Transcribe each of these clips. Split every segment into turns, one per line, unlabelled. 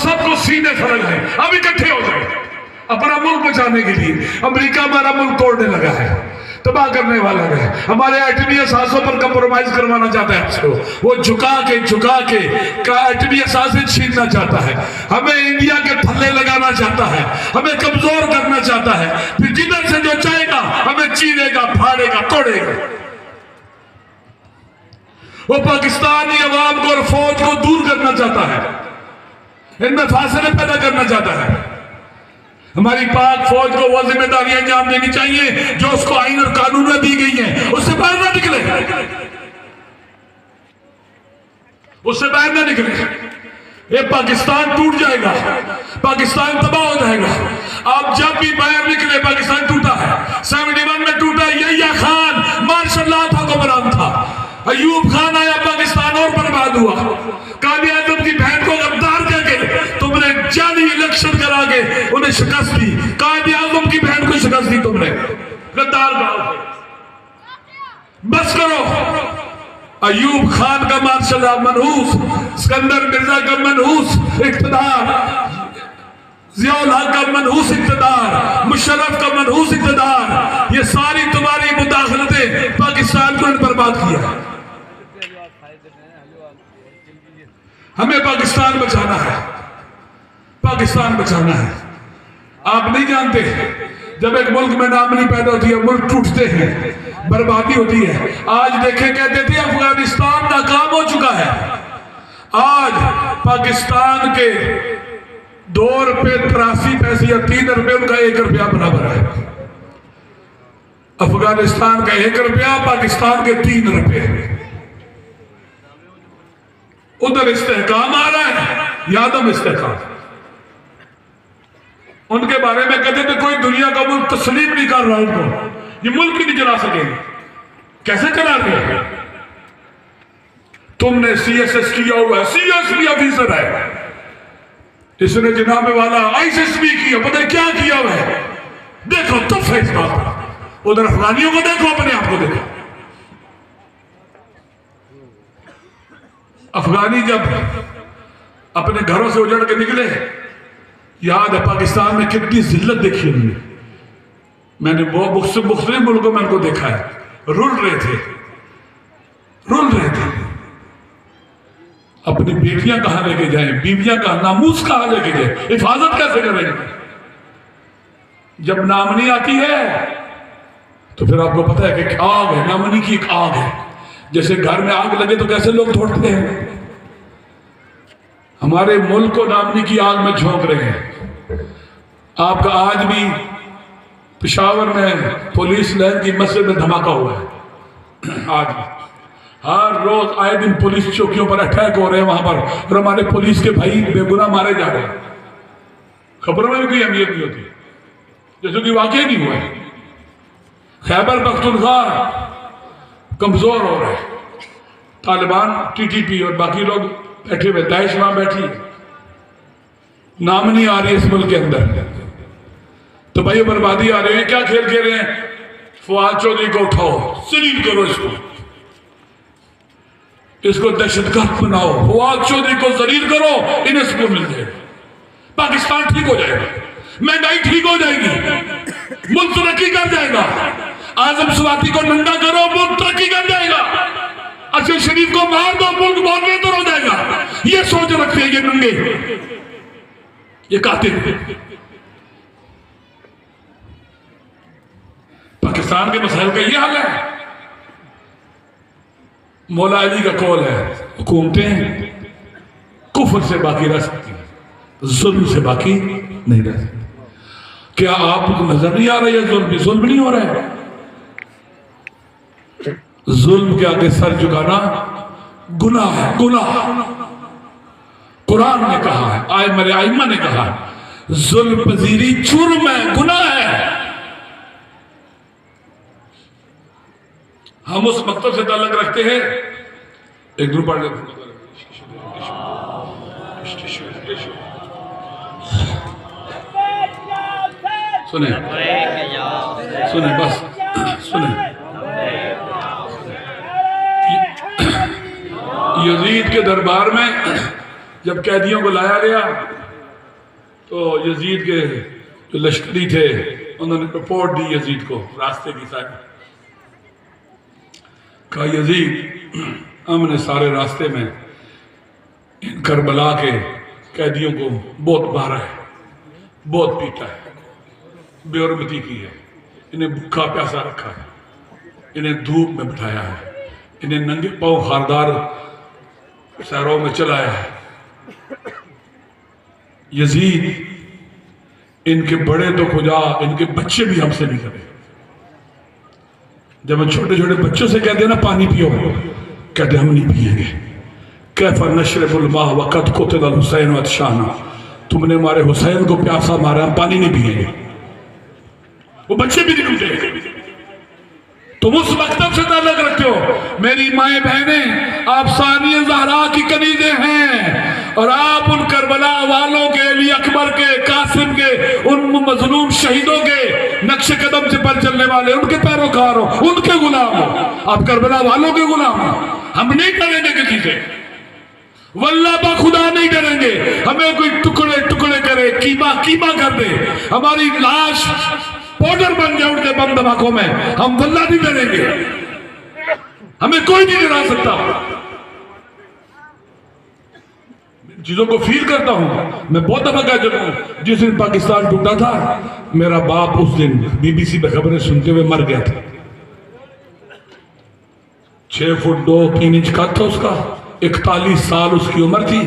सबको सीने से लगाए, अब इकट्ठे हो जाए अपना मुल्क बचाने के लिए। अमेरिका हमारा मुल्क तोड़ने लगा है, तबाह करने वाला है, हमारे एटमी असासों पर कंप्रोमाइज करवाना चाहता है आपसे। वो झुका के एटमी असासे छीनना चाहता है, हमें इंडिया के थल्ले लगाना चाहता है, हमें कमजोर करना चाहता है। फिर जिधर से जो चाहेगा हमें चीरेगा, फाड़ेगा, तोड़ेगा। वो पाकिस्तानी अवाम को और फौज को दूर करना चाहता है, इनमें फासले पैदा करना चाहता है। हमारी पाक फौज को वो जिम्मेदारियां अंजाम देनी चाहिए जो उसको आईन और कानून में दी गई हैं, उससे बाहर ना निकले, उससे बाहर ना निकले। ये पाकिस्तान टूट जाएगा, पाकिस्तान तबाह हो जाएगा। आप जब भी बाहर निकले, पाकिस्तान टूटा है, 71 में टूटा। यहिया खान मार्शल लॉ था, हुक्मरान था। अयूब खान आया, पाकिस्तान और बर्बाद हुआ। कादिर आजम की बहन को गद्दार करके तुमने जाली इलेक्शन करा के उन्हें शिकस्त दी। कादिर आजम की बहन को शिकस्त दी तुमने, गद्दार का। बस करो। अयूब खान का मार्शल लॉ मनहूस, सिकंदर मिर्जा का मनहूस इक़्तिदार, ज़ियाउल हक का मनहूस इक़्तिदार, मुशर्रफ का मनहूस इक़्तिदार, ये सारी तुम्हारी मुदाखलतें पाकिस्तान को बर्बाद किया। हमें पाकिस्तान बचाना है, पाकिस्तान बचाना है। आप नहीं जानते, जब एक मुल्क में नामनी पैदा होती है, मुल्क टूटते हैं, बर्बादी होती है। आज देखें, कहते थे अफगानिस्तान नाकाम हो चुका है। आज पाकिस्तान के 2 रुपए 83 पैसे या 3 रुपए, उनका 1 रुपया बराबर है। अफगानिस्तान का 1 रुपया, पाकिस्तान के 3 रुपए। उधर इस्तेहकाम आ रहा है, यादम इस्तेहकाम। उनके बारे में कहते थे कोई दुनिया का मुल्क तस्लीम नहीं कर रहा उनको, ये मुल्क ही नहीं चला सकेंगे। कैसे चला रहे? तुमने CSS किया हुआ है, CSP ऑफिसर है, इसने जनाब वाला ISSP किया, पता नहीं क्या किया हुआ है। देखो तो है इस बात पर। उधर अफगानियों को देखो, अपने आप को देखो। अफगानी जब अपने घरों से उजड़ के निकले, याद है पाकिस्तान में कितनी जिल्लत देखी हमने। मैंने वो मुख्तलिफ मुल्कों में उनको देखा है, रुल रहे थे, रुल रहे थे। अपनी बेटियां कहां लेके जाएं, बीवियां कहां, नामूस कहां लेके जाए, हिफाजत कैसे करेंगे? जब नामनी आती है तो फिर आपको पता है कि आग है, नामनी की एक आग है। जैसे घर में आग लगे तो कैसे लोग दौड़ते हैं, हमारे मुल्क को नामनी की आग में झोंक रहे हैं। आपका आज भी पेशावर में पुलिस लाइन की मस्जिद में धमाका हुआ है। आज भी हर रोज आए दिन पुलिस चौकियों पर अटैक हो रहे हैं वहां पर, और हमारे पुलिस के भाई बेगुनाह मारे जा रहे हैं। खबरों में भी कोई अहमियत नहीं होती, जैसे कि वाकई नहीं हुआ है। खैबर पख्तूनख्वा कमजोर हो रहे हैं, तालिबान, TTP और बाकी लोग बैठे हुए, दाइश वहां बैठी, नाम नहीं आ रही इस मुल्क के अंदर। तो भाई बर्बादी आ रही है। क्या खेल खेल रहे हैं? फवाद चौधरी को उठाओ, जलील करो, इसको दहशतगर्द बनाओ, फवाद चौधरी को जलील करो, इन्हें सुकून मिल जाएगा, पाकिस्तान ठीक हो जाएगा, महंगाई ठीक हो जाएगी, मुल्क तरक्की कर जाएगा। आजम स्वाति को नंगा करो, मुल्क तरक्की कर जाएगा। अशर शरीफ को मार दो, मुल्क बहुत बेहतर हो जाएगा। ये सोच रखते हैं ये नंगे, ये कातिल। पाकिस्तान के मसाइल का ये हाल है। मौला अली का कौल है, हुकूमतें कुफ्र से बाकी रह सकती हैं, जुल्म से बाकी नहीं रह सकती। क्या आपको नजर नहीं आ रहा है जुल्म नहीं हो रहा है? जुल्म के आगे सर झुकाना गुनाह है, गुनाह। कुरान ने कहा है, आय मेरे आइमा ने कहा है, जुल्म पजीरी जुर्म है, गुनाह है। हम उस मकतब से ताल्लुक रखते हैं। एक ग्रुप पढ़ लेते, सुने सुने, बस सुने। यजीद के दरबार में जब कैदियों को लाया गया तो यजीद के जो लश्करी थे उन्होंने रिपोर्ट दी यजीद को रास्ते की साइड, कहा यजीद हमने सारे रास्ते में इन करबला के कैदियों को बहुत मारा है, बहुत पीटा है, बेहरमती की है, इन्हें भूखा प्यासा रखा है, इन्हें धूप में बिठाया है, इन्हें नंगे पांव खारदार शहरों में चलाया है। यजीद इनके बड़े तो खुदा इनके बच्चे भी हमसे नहीं करे। जब हम छोटे छोटे बच्चों से कहते हैं ना पानी पियो, कहते हम नहीं पिएंगे। कैफा नशरबुल माह वक़द क़ुतिल हुसैन वतशाना, तुमने हमारे हुसैन को प्यासा मारा, हम पानी नहीं पिएंगे। वो बच्चे भी नहीं पिएंगे। तुम उस मकतब से ताल्लुक रखते हो। मेरी माए बहनें, आप सानिया ज़हरा की कनीज़ें हैं और आप उन करबला वालों के, अली अकबर के, कासिम के, उन मजलूम शहीदों के नक्शे कदम से पर चलने वाले, उनके पैरोकार हो, उनके गुलाम हो। आप करबला वालों के गुलाम हो। हम नहीं डरेंगे किसी से, वल्लाह बा खुदा नहीं डरेंगे। हमें कोई टुकड़े टुकड़े करे, कीमा कीमा कर दे, हमारी लाश पाउडर बन जाए उनके बम धमाकों में, हम वल्लाह नहीं डरेंगे। हमें कोई नहीं डरा सकता। चीजों को फील करता हूं। मैं बहुत दफा कह चुका हूं, जिस दिन पाकिस्तान टूटा था मेरा बाप उस दिन बीबीसी पे खबरें सुनते हुए मर गया था। 6 फुट 2 3 इंच कद था उसका, 41 साल उसकी उम्र थी।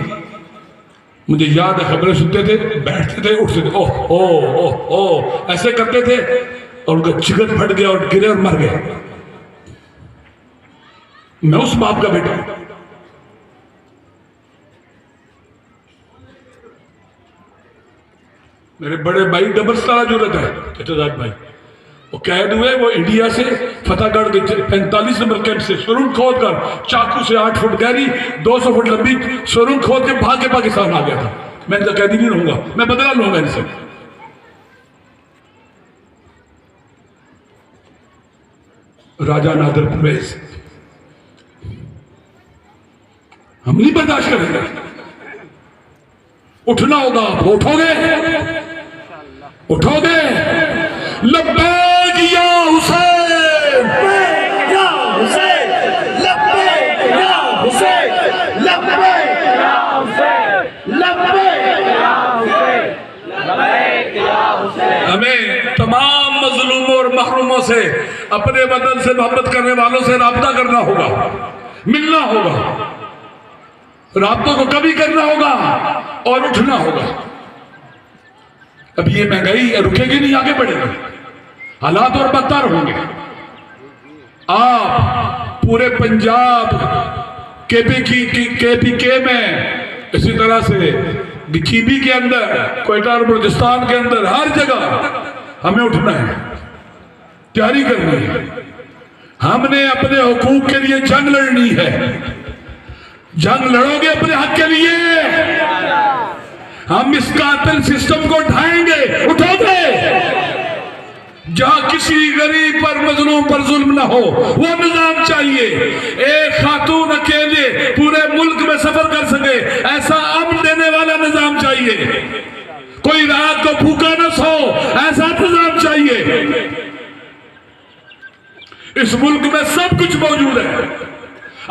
मुझे याद है खबरें सुनते थे, बैठते थे, उठते थे, ओह ओह ओह ओह ऐसे करते थे और उनका जिगर फट गया और गिरे और मर गए। मैं उस बाप का बेटा हूं। मेरे बड़े भाई डबल स्टार जरूरत है चचाजाद भाई, वो कैद हुए, वो इंडिया से फतेहगढ़ के 45 नंबर कैंप से सुरंग खोद कर चाकू से 8 फुट गहरी 200 फुट लंबी सुरंग खोद के भाग के पाकिस्तान आ गया था। मैं इनका कैदी नहीं रहूंगा, मैं बदला लूंगा इनसे। राजा नादिर परवेज हम नहीं बर्दाश्त करेंगे। उठना होगा, आप उठोगे, उठोगे। लब्बैक या हुसैन,
या हुसैन, लब्बैक या हुसैन, लब्बैक या हुसैन, लब्बैक या हुसैन, लब्बैक या हुसैन।
हमें तमाम मजलूमों और महरूमों से, अपने वतन से मोहब्बत करने वालों से राब्ता करना होगा, मिलना होगा, राब्तों को कभी करना होगा और उठना होगा। अब ये महंगाई रुकेगी नहीं, आगे बढ़ेगी, हालात और बदतर होंगे। आप पूरे पंजाब KPK में, इसी तरह से BKB के अंदर, क्वेटा और बलूचिस्तान के अंदर, हर जगह हमें उठना है, तैयारी करनी है। हमने अपने हुकूक के लिए जंग लड़नी है। जंग लड़ोगे अपने हक के लिए, हम इस कातिल सिस्टम को ढाएंगे, उठोगे। जहां किसी गरीब पर, मजलूम पर जुल्म ना हो, वो निजाम चाहिए। एक खातून अकेले पूरे मुल्क में सफर कर सके, ऐसा अमन देने वाला निजाम चाहिए। कोई रात को भूखा न सो, ऐसा निजाम चाहिए। इस मुल्क में सब कुछ मौजूद है,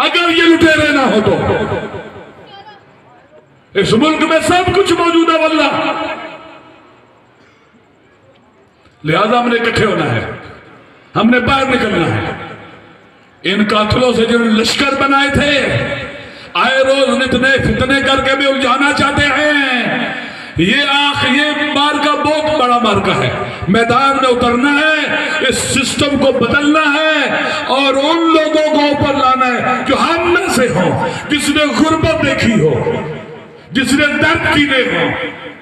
अगर ये लुटेरे ना हो तो। इस मुल्क में सब कुछ मौजूद है वल्लाह। लिहाजा हमने इकट्ठे होना है, हमने बाहर निकलना है। इन कातिलों से जिन्होंने लश्कर बनाए थे, आए रोज नितने फितने करके भी उलझाना चाहते हैं। ये मार्का बहुत बड़ा मार्का है। मैदान में उतरना है, इस सिस्टम को बदलना है और उन लोगों को ऊपर लाना है जो हम में से हो, जिसने गुर्बत देखी हो, जिसने दर्द कीने हो,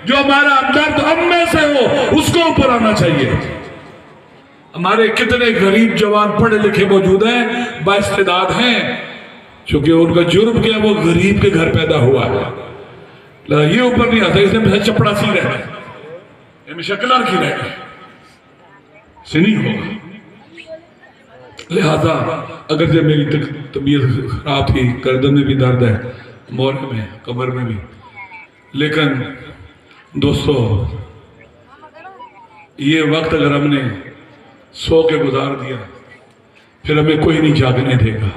जो हमारा दर्द हम में से हो, उसको ऊपर आना चाहिए। हमारे कितने गरीब जवान पढ़े लिखे मौजूद हैं, बाइस्तेदाद हैं, क्योंकि उनका जुर्म क्या, वो गरीब के घर पैदा हुआ है। ये ऊपर नहीं आता, इसने चपड़ा सी रह गए, हमेशा कलर की रह गए, से नहीं होगा। लिहाजा अगर जब मेरी तबीयत खराब थी, गर्दन में भी दर्द है, मोहरे में, कमर में भी, लेकिन दोस्तों, ये वक्त अगर हमने सो के गुजार दिया, फिर हमें कोई नहीं जागने देगा,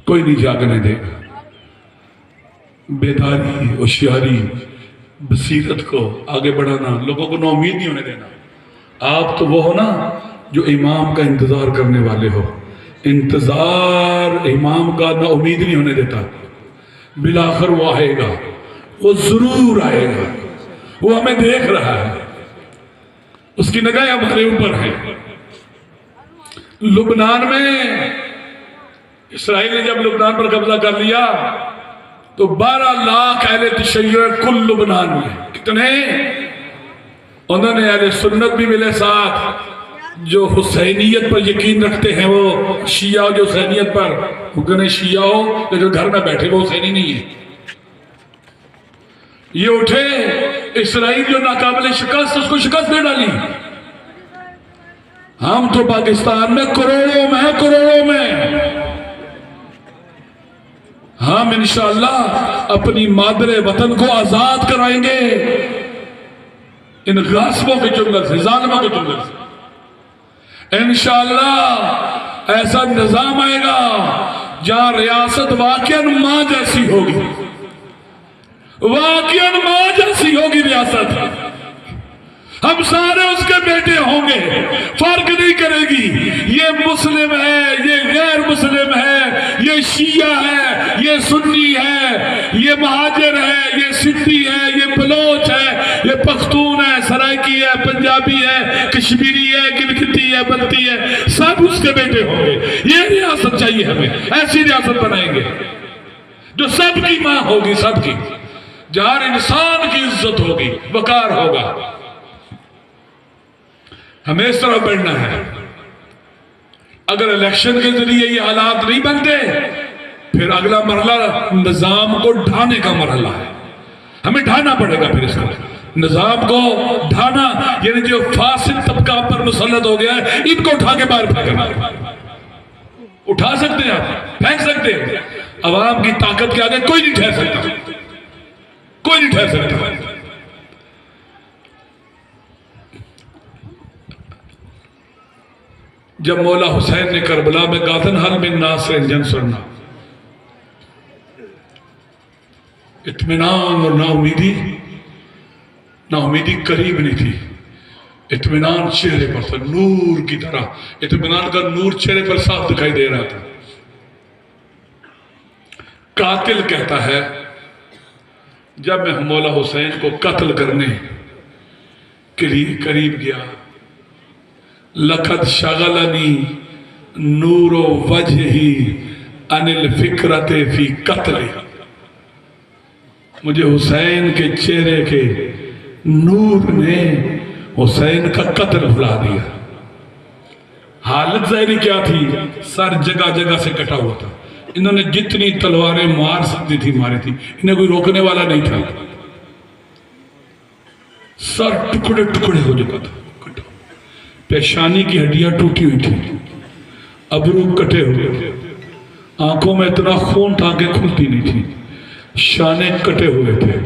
कोई नहीं जागने देगा। बेदारी, होशियारी, बसीरत को आगे बढ़ाना, लोगों को नाउम्मीद नहीं होने देना। आप तो वो हो ना जो इमाम का इंतजार करने वाले हो। इंतजार इमाम का ना उम्मीद नहीं होने देता। बिलाखिर वो आएगा, वो जरूर आएगा। वो हमें देख रहा है, उसकी निगाह हमारे ऊपर है। लुबनान में इसराइल ने जब लुबनान पर कब्जा कर लिया तो 12 लाख अहले तशय्युअ कुल लुबनान में। कितने? उन्होंने अहले सुन्नत भी मिले साथ, जो हुसैनियत पर यकीन रखते हैं, वो शिया जो हुसैनियत पर, वो शिया हो लेकिन घर में बैठे वो हुसैनी नहीं है। ये उठे, इसराइल जो नाकाबिल शिकस्त, उसको शिकस्त दे डाली। हम तो पाकिस्तान में करोड़ों में हम इंशाअल्लाह अपनी मादरे वतन को आजाद कराएंगे इन गासिबों के चुंगल से, जालिमों के चुंगल से। इंशाअल्लाह ऐसा निजाम आएगा जहां रियासत वाकईन मां जैसी होगी, वाकईन मां जैसी होगी रियासत। हम सारे उसके बेटे होंगे, फर्क नहीं करेगी ये मुस्लिम है, ये गैर मुस्लिम है, ये शिया है, ये सुन्नी है, ये महाजिर है, ये सिंधी है, ये बलोच है, ये पख्तून है, सराइकी है, पंजाबी है, कश्मीरी है, गिलगिती है, बल्ती है, सब उसके बेटे होंगे। ये रियासत चाहिए हमें, ऐसी रियासत बनाएंगे जो सबकी मां होगी, सबकी, जहां इंसान की इज्जत होगी, वकार होगा। हमें इस तरह बढ़ना है। अगर इलेक्शन के जरिए ये हालात नहीं बनते, फिर अगला मरहला निजाम को ढाने का मरहला है। हमें ढाना पड़ेगा फिर इसको, निजाम को ढाना, यानी जो फासिद तबका पर मुसल्लत हो गया है, इनको उठा के बाहर फेंकना। उठा सकते हैं आप, फेंक सकते हैं। अवाम की ताकत के आगे कोई नहीं ठहर सकता, कोई नहीं ठहर सकता। जब मौला हुसैन ने करबला में गाथन हल बिन नासिर जन सुनना, इत्मीनान और नाउमीदी करीब नहीं थी, इत्मीनान चेहरे पर था, नूर की तरह। इत्मीनान का नूर चेहरे पर साफ दिखाई दे रहा था। कातिल कहता है, जब मैं मौला हुसैन को कत्ल करने के लिए करीब गया, लखद शगलनी नूरो वजही अनिल फिक्रते फी कत्ले। मुझे हुसैन के चेहरे के नूर ने हुसैन का कत्ल भुला दिया। हालत ज़ाहिरी क्या थी? सर जगह जगह से कटा हुआ था। इन्होंने जितनी तलवारें मार सकती थी मारी थी, इन्हें कोई रोकने वाला नहीं था। सर टुकड़े टुकड़े हो चुका था, पेशानी की हड्डियां टूटी हुई थी, अबरू कटे हुए, आंखों में इतना खून था कि खुलती नहीं थी, शाने कटे हुए थे,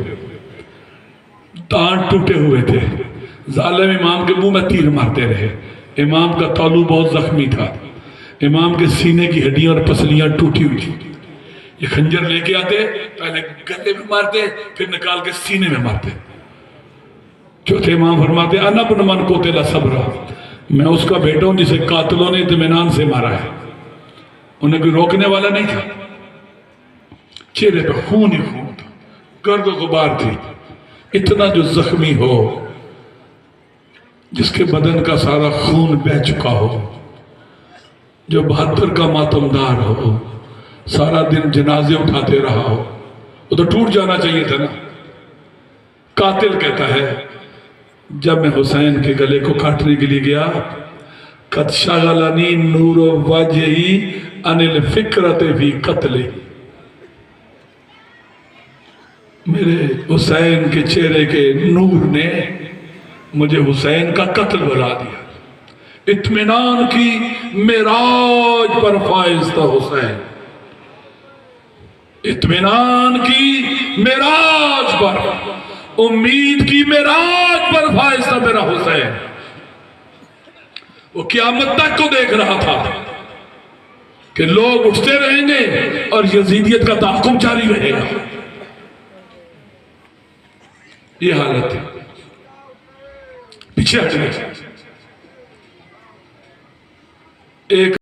दांत टूटे हुए थे। जालिम इमाम के मुंह में तीर मारते रहे। इमाम का तालू बहुत जख्मी था, इमाम के सीने की हड्डियां और पसलियां टूटी हुई थी। ये खंजर लेके आते, पहले गले में मारते, फिर निकाल के सीने में मारते। चौथे इमाम फरमाते, अना बुन मन को तेला सबरा, मैं उसका बेटा हूं जिसे कातिलों ने इत्मीनान से मारा है। उन्हें कोई रोकने वाला नहीं था। चेहरे पे खून ही खून था, गर्द गुबार थी। इतना जो जख्मी हो, जिसके बदन का सारा खून बह चुका हो, जो 72 का मातमदार हो, सारा दिन जनाजे उठाते रहा हो, वो तो टूट जाना चाहिए था ना। कातिल कहता है, जब मैं हुसैन के गले को काटने के लिए गया, कद शगलनी नूरो वजही अनिल फिक्रते भी कत्ले, मेरे हुसैन के चेहरे के नूर ने मुझे हुसैन का कत्ल बुला दिया। इत्मीनान की मेराज पर फाइज था हुसैन, इत्मीनान की मेराज पर, उम्मीद की मेराज पर फाइज था मेरा हुसैन। वो क़यामत तक को देख रहा था कि लोग उठते रहेंगे और यजीदियत का ताक़ुब जारी रहेगा। ये हालत है। पीछे हट गए। एक